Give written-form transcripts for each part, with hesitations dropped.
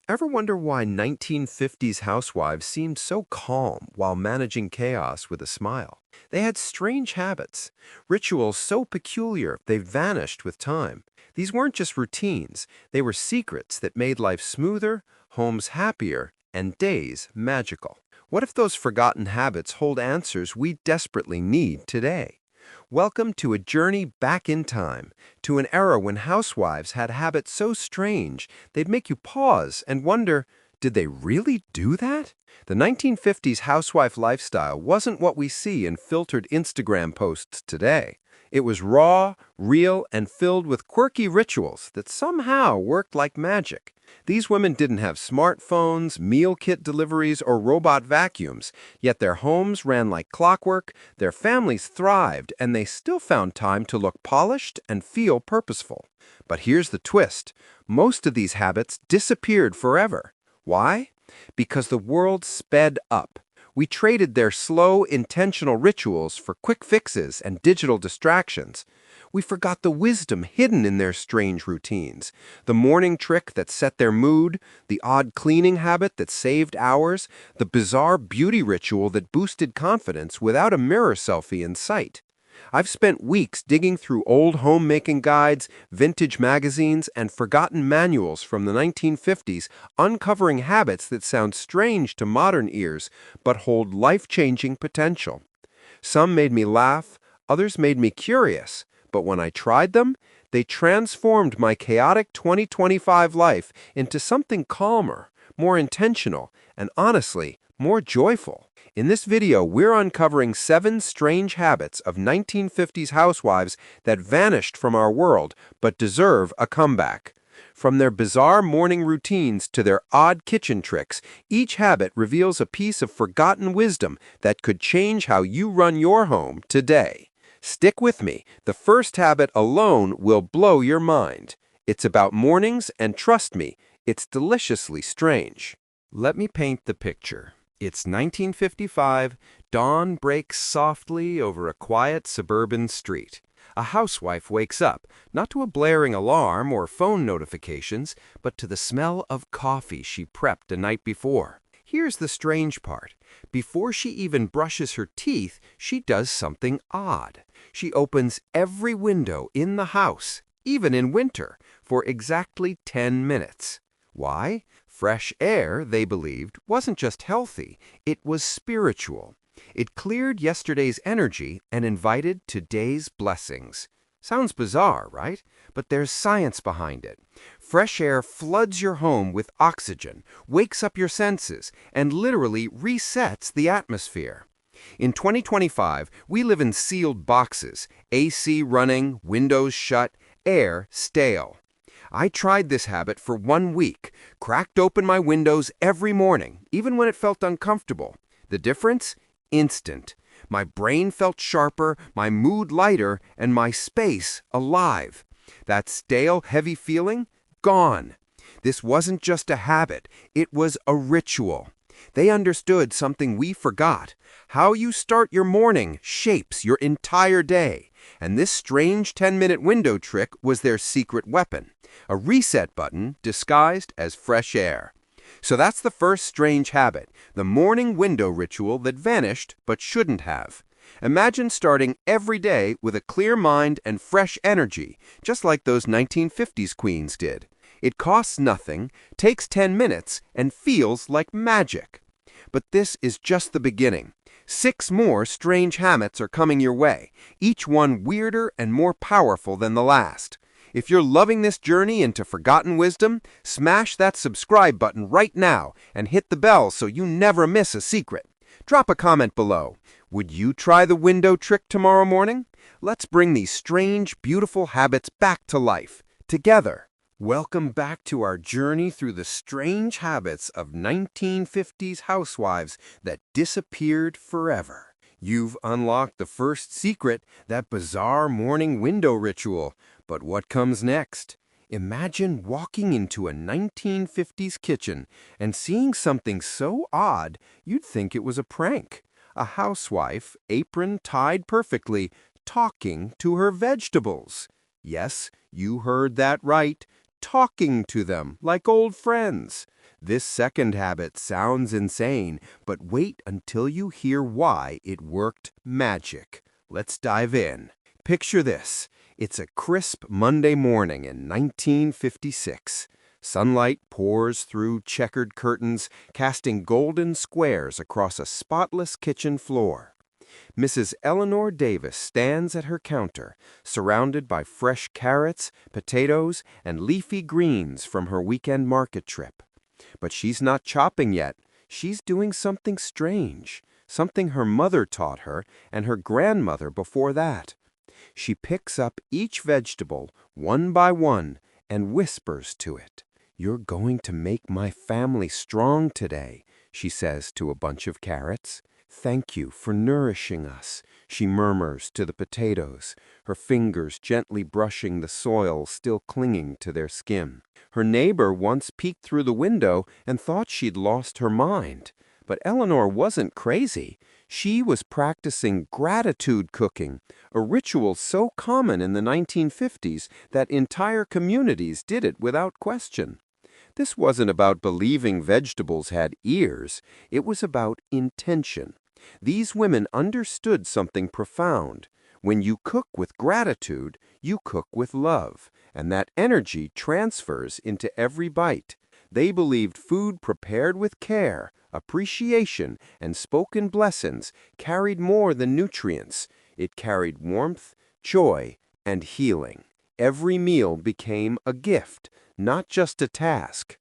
Ever wonder why 1950s housewives seemed so calm while managing chaos with a smile? They had strange habits, rituals so peculiar they've vanished with time. These weren't just routines, they were secrets that made life smoother, homes happier, and days magical. What if those forgotten habits hold answers we desperately need today? Welcome to a journey back in time, to an era when housewives had habits so strange they'd make you pause and wonder, did they really do that? The 1950s housewife lifestyle wasn't what we see in filtered Instagram posts today. It was raw, real, and filled with quirky rituals that somehow worked like magic. These women didn't have smartphones, meal kit deliveries, or robot vacuums, yet their homes ran like clockwork, their families thrived, and they still found time to look polished and feel purposeful. But here's the twist. Most of these habits disappeared forever. Why? Because the world sped up. We traded their slow, intentional rituals for quick fixes and digital distractions. We forgot the wisdom hidden in their strange routines, the morning trick that set their mood, the odd cleaning habit that saved hours, the bizarre beauty ritual that boosted confidence without a mirror selfie in sight. I've spent weeks digging through old homemaking guides, vintage magazines, and forgotten manuals from the 1950s, uncovering habits that sound strange to modern ears but hold life-changing potential. Some made me laugh, others made me curious, but when I tried them, they transformed my chaotic 2025 life into something calmer, more intentional, and honestly, more joyful. In this video, we're uncovering 7 strange habits of 1950s housewives that vanished from our world but deserve a comeback. From their bizarre morning routines to their odd kitchen tricks, each habit reveals a piece of forgotten wisdom that could change how you run your home today. Stick with me. The first habit alone will blow your mind. It's about mornings, and trust me, it's deliciously strange. Let me paint the picture. It's 1955, dawn breaks softly over a quiet suburban street. A housewife wakes up, not to a blaring alarm or phone notifications, but to the smell of coffee she prepped the night before. Here's the strange part. Before she even brushes her teeth, she does something odd. She opens every window in the house, even in winter, for exactly 10 minutes. Why? Fresh air, they believed, wasn't just healthy, it was spiritual. It cleared yesterday's energy and invited today's blessings. Sounds bizarre, right? But there's science behind it. Fresh air floods your home with oxygen, wakes up your senses, and literally resets the atmosphere. In 2025, we live in sealed boxes, AC running, windows shut, air stale. I tried this habit for 1 week, cracked open my windows every morning, even when it felt uncomfortable. The difference? Instant. My brain felt sharper, my mood lighter, and my space alive. That stale, heavy feeling? Gone. This wasn't just a habit, it was a ritual. They understood something we forgot. How you start your morning shapes your entire day. And this strange 10-minute window trick was their secret weapon. A reset button disguised as fresh air. So that's the first strange habit, the morning window ritual that vanished but shouldn't have. Imagine starting every day with a clear mind and fresh energy, just like those 1950s queens did. It costs nothing, takes 10 minutes, and feels like magic. But this is just the beginning. 6 more strange habits are coming your way, each one weirder and more powerful than the last. If you're loving this journey into forgotten wisdom, smash that subscribe button right now and hit the bell so you never miss a secret. Drop a comment below. Would you try the window trick tomorrow morning? Let's bring these strange, beautiful habits back to life, together. Welcome back to our journey through the strange habits of 1950s housewives that disappeared forever. You've unlocked the first secret, that bizarre morning window ritual. But what comes next? Imagine walking into a 1950s kitchen and seeing something so odd you'd think it was a prank. A housewife, apron tied perfectly, talking to her vegetables. Yes, you heard that right. talking to them like old friends. This second habit sounds insane, but wait until you hear why it worked magic. Let's dive in. Picture this. It's a crisp Monday morning in 1956. Sunlight pours through checkered curtains, casting golden squares across a spotless kitchen floor. Mrs. Eleanor Davis stands at her counter, surrounded by fresh carrots, potatoes, and leafy greens from her weekend market trip. But she's not chopping yet. She's doing something strange, something her mother taught her and her grandmother before that. She picks up each vegetable one by one and whispers to it. "You're going to make my family strong today," she says to a bunch of carrots. "Thank you for nourishing us," she murmurs to the potatoes, her fingers gently brushing the soil still clinging to their skin. Her neighbor once peeked through the window and thought she'd lost her mind. But Eleanor wasn't crazy. She was practicing gratitude cooking, a ritual so common in the 1950s that entire communities did it without question. This wasn't about believing vegetables had ears. It was about intention. These women understood something profound. When you cook with gratitude, you cook with love, and that energy transfers into every bite. They believed food prepared with care, appreciation, and spoken blessings carried more than nutrients. It carried warmth, joy, and healing. Every meal became a gift, not just a task.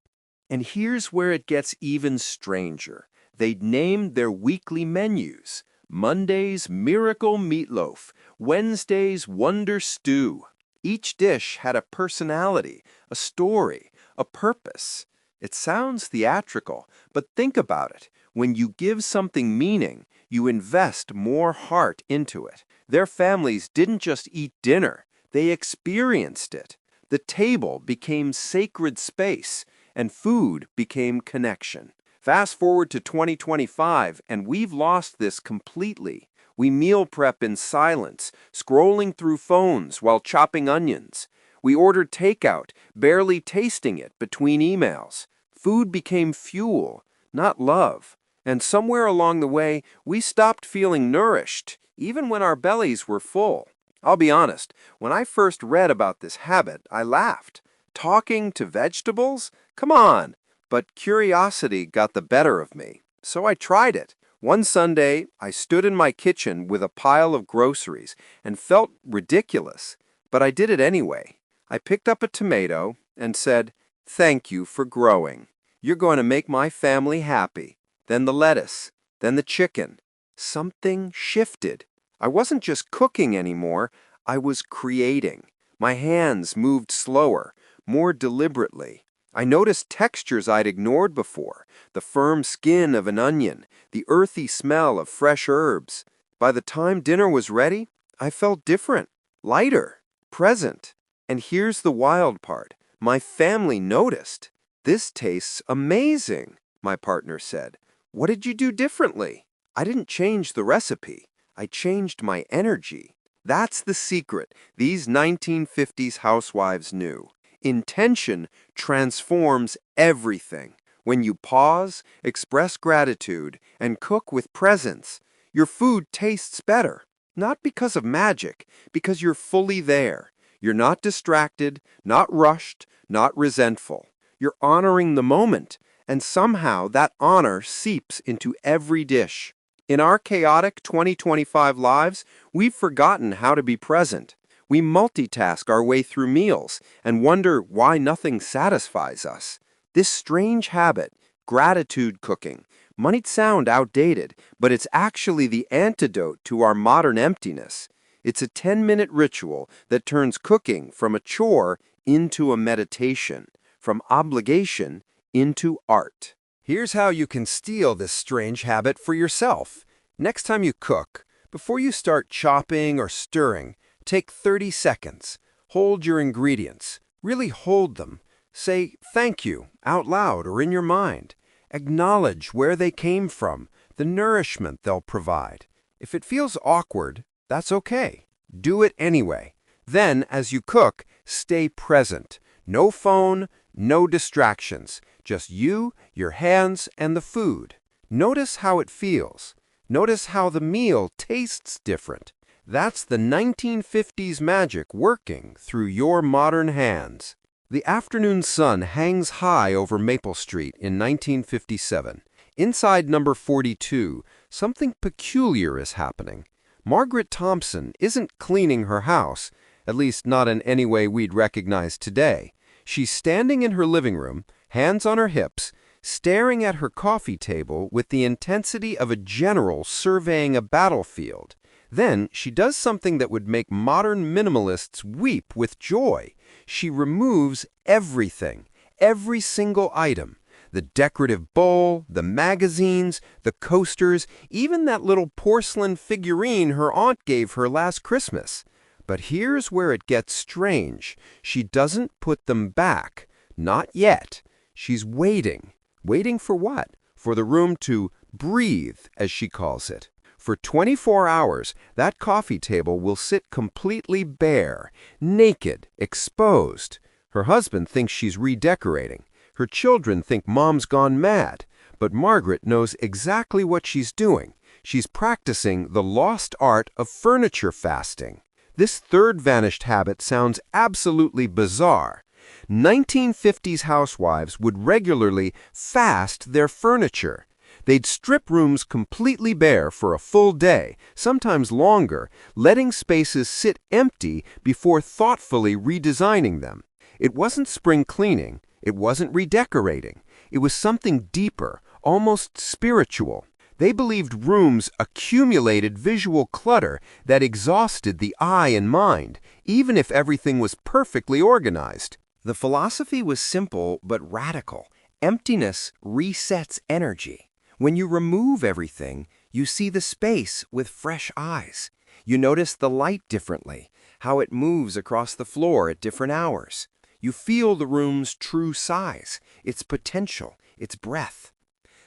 And here's where it gets even stranger. They'd named their weekly menus. Monday's Miracle Meatloaf, Wednesday's Wonder Stew. Each dish had a personality, a story, a purpose. It sounds theatrical, but think about it. When you give something meaning, you invest more heart into it. Their families didn't just eat dinner, they experienced it. The table became sacred space, and food became connection. Fast forward to 2025, and we've lost this completely. We meal prep in silence, scrolling through phones while chopping onions. We ordered takeout, barely tasting it between emails. Food became fuel, not love. And somewhere along the way, we stopped feeling nourished, even when our bellies were full. I'll be honest, when I first read about this habit, I laughed. Talking to vegetables? Come on! But curiosity got the better of me, so I tried it. One Sunday, I stood in my kitchen with a pile of groceries and felt ridiculous, but I did it anyway. I picked up a tomato and said, "Thank you for growing. You're going to make my family happy." Then the lettuce, then the chicken. Something shifted. I wasn't just cooking anymore, I was creating. My hands moved slower, more deliberately. I noticed textures I'd ignored before, the firm skin of an onion, the earthy smell of fresh herbs. By the time dinner was ready, I felt different, lighter, present. And here's the wild part. My family noticed. "This tastes amazing," my partner said. "What did you do differently?" I didn't change the recipe. I changed my energy. That's the secret these 1950s housewives knew. Intention transforms everything. When you pause, express gratitude, and cook with presence, your food tastes better. Not because of magic, because you're fully there. You're not distracted, not rushed, not resentful. You're honoring the moment, and somehow that honor seeps into every dish. In our chaotic 2025 lives, we've forgotten how to be present. We multitask our way through meals and wonder why nothing satisfies us. This strange habit, gratitude cooking, might sound outdated, but it's actually the antidote to our modern emptiness. It's a 10-minute ritual that turns cooking from a chore into a meditation, from obligation into art. Here's how you can steal this strange habit for yourself. Next time you cook, before you start chopping or stirring, take 30 seconds. Hold your ingredients. Really hold them. Say thank you out loud or in your mind. Acknowledge where they came from, the nourishment they'll provide. If it feels awkward, that's okay. Do it anyway. Then, as you cook, stay present. No phone, no distractions, just you, your hands, and the food. Notice how it feels. Notice how the meal tastes different. That's the 1950s magic working through your modern hands. The afternoon sun hangs high over Maple Street in 1957. Inside number 42, something peculiar is happening. Margaret Thompson isn't cleaning her house, at least not in any way we'd recognize today. She's standing in her living room, hands on her hips, staring at her coffee table with the intensity of a general surveying a battlefield. Then she does something that would make modern minimalists weep with joy. She removes everything, every single item. The decorative bowl, the magazines, the coasters, even that little porcelain figurine her aunt gave her last Christmas. But here's where it gets strange. She doesn't put them back. Not yet. She's waiting. Waiting for what? For the room to breathe, as she calls it. For 24 hours, that coffee table will sit completely bare, naked, exposed. Her husband thinks she's redecorating. Her children think Mom's gone mad. But Margaret knows exactly what she's doing. She's practicing the lost art of furniture fasting. This third vanished habit sounds absolutely bizarre. 1950s housewives would regularly fast their furniture. They'd strip rooms completely bare for a full day, sometimes longer, letting spaces sit empty before thoughtfully redesigning them. It wasn't spring cleaning. It wasn't redecorating. It was something deeper, almost spiritual. They believed rooms accumulated visual clutter that exhausted the eye and mind, even if everything was perfectly organized. The philosophy was simple but radical. Emptiness resets energy. When you remove everything, you see the space with fresh eyes. You notice the light differently, how it moves across the floor at different hours. You feel the room's true size, its potential, its breadth.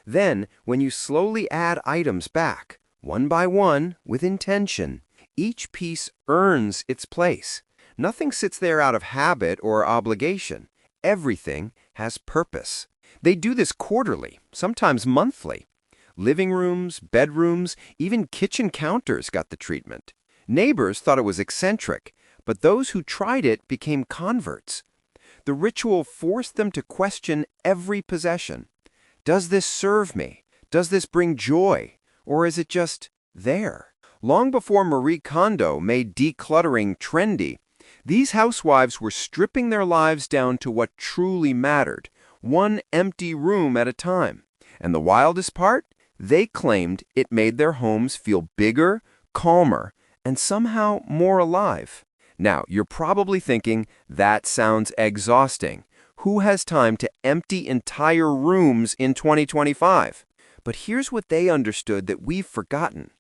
Then, when you slowly add items back, one by one, with intention, each piece earns its place. Nothing sits there out of habit or obligation. Everything has purpose. They do this quarterly, sometimes monthly. Living rooms, bedrooms, even kitchen counters got the treatment. Neighbors thought it was eccentric, but those who tried it became converts. The ritual forced them to question every possession. Does this serve me? Does this bring joy? Or is it just there? Long before Marie Kondo made decluttering trendy, these housewives were stripping their lives down to what truly mattered, one empty room at a time. And the wildest part? They claimed it made their homes feel bigger, calmer, and somehow more alive. Now, you're probably thinking, that sounds exhausting. Who has time to empty entire rooms in 2025? But here's what they understood that we've forgotten.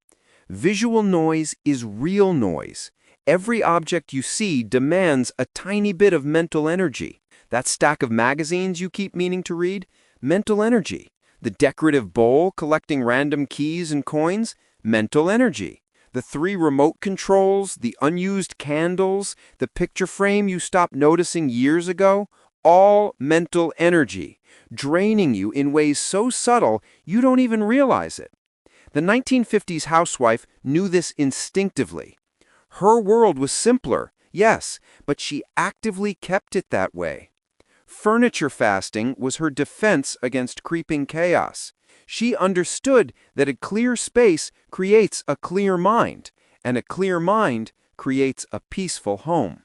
Visual noise is real noise. Every object you see demands a tiny bit of mental energy. That stack of magazines you keep meaning to read? Mental energy. The decorative bowl collecting random keys and coins? Mental energy. The 3 remote controls, the unused candles, the picture frame you stopped noticing years ago? All mental energy, draining you in ways so subtle you don't even realize it. The 1950s housewife knew this instinctively. Her world was simpler, yes, but she actively kept it that way. Furniture fasting was her defense against creeping chaos. She understood that a clear space creates a clear mind, and a clear mind creates a peaceful home.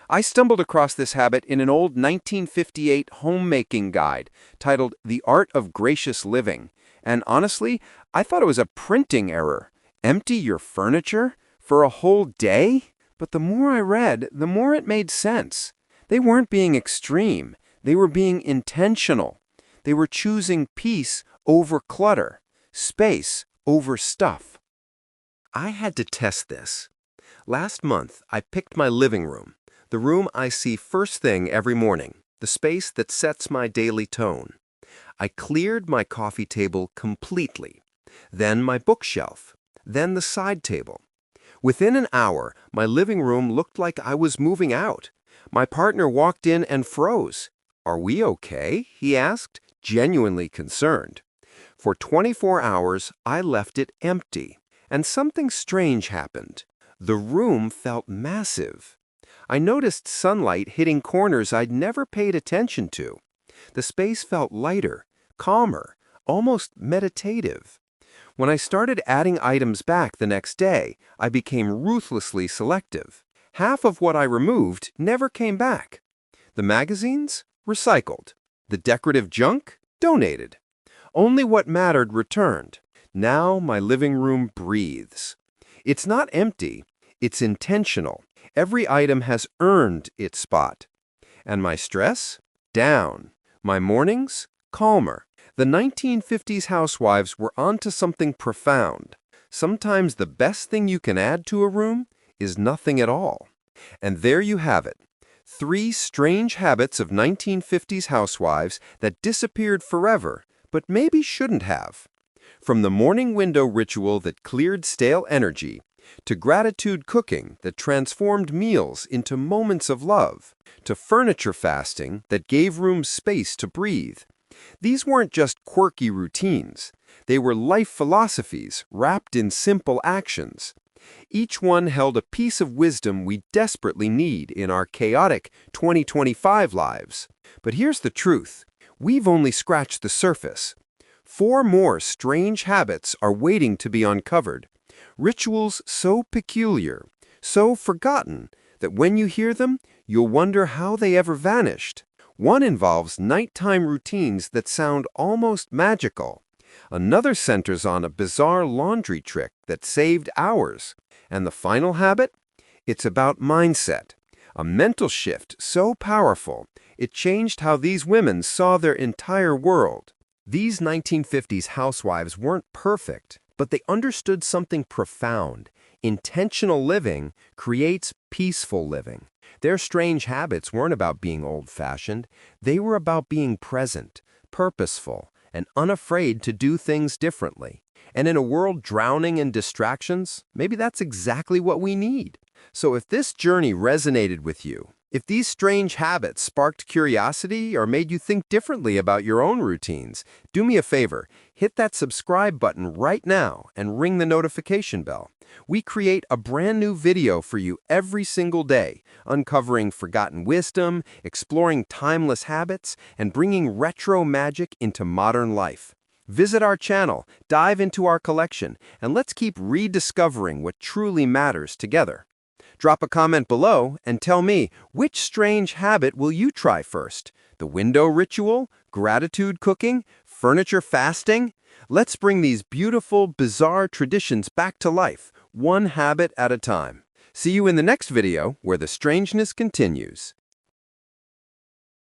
I stumbled across this habit in an old 1958 homemaking guide titled The Art of Gracious Living, and honestly, I thought it was a printing error. Empty your furniture? For a whole day? But the more I read, the more it made sense. They weren't being extreme. They were being intentional. They were choosing peace over clutter, space over stuff. I had to test this. Last month, I picked my living room, the room I see first thing every morning, the space that sets my daily tone. I cleared my coffee table completely, then my bookshelf, then the side table. Within an hour, my living room looked like I was moving out. My partner walked in and froze. "Are we okay?" he asked, genuinely concerned. For 24 hours, I left it empty, and something strange happened. The room felt massive. I noticed sunlight hitting corners I'd never paid attention to. The space felt lighter, calmer, almost meditative. When I started adding items back the next day, I became ruthlessly selective. Half of what I removed never came back. The magazines? Recycled. The decorative junk? Donated. Only what mattered returned. Now my living room breathes. It's not empty, it's intentional. Every item has earned its spot. And my stress? Down. My mornings? Calmer. The 1950s housewives were onto something profound. Sometimes the best thing you can add to a room is nothing at all. And there you have it. 3 strange habits of 1950s housewives that disappeared forever, but maybe shouldn't have. From the morning window ritual that cleared stale energy, to gratitude cooking that transformed meals into moments of love, to furniture fasting that gave rooms space to breathe. These weren't just quirky routines. They were life philosophies wrapped in simple actions. Each one held a piece of wisdom we desperately need in our chaotic 2025 lives. But here's the truth. We've only scratched the surface. 4 more strange habits are waiting to be uncovered. Rituals so peculiar, so forgotten, that when you hear them, you'll wonder how they ever vanished. One involves nighttime routines that sound almost magical. Another centers on a bizarre laundry trick that saved hours. And the final habit? It's about mindset. A mental shift so powerful, it changed how these women saw their entire world. These 1950s housewives weren't perfect, but they understood something profound. Intentional living creates peaceful living. Their strange habits weren't about being old-fashioned. They were about being present, purposeful, and unafraid to do things differently. And in a world drowning in distractions, maybe that's exactly what we need. So if this journey resonated with you, if these strange habits sparked curiosity or made you think differently about your own routines, do me a favor, hit that subscribe button right now and ring the notification bell. We create a brand new video for you every single day, uncovering forgotten wisdom, exploring timeless habits, and bringing retro magic into modern life. Visit our channel, dive into our collection, and let's keep rediscovering what truly matters together. Drop a comment below and tell me, which strange habit will you try first? The window ritual? Gratitude cooking? Furniture fasting? Let's bring these beautiful, bizarre traditions back to life, one habit at a time. See you in the next video where the strangeness continues.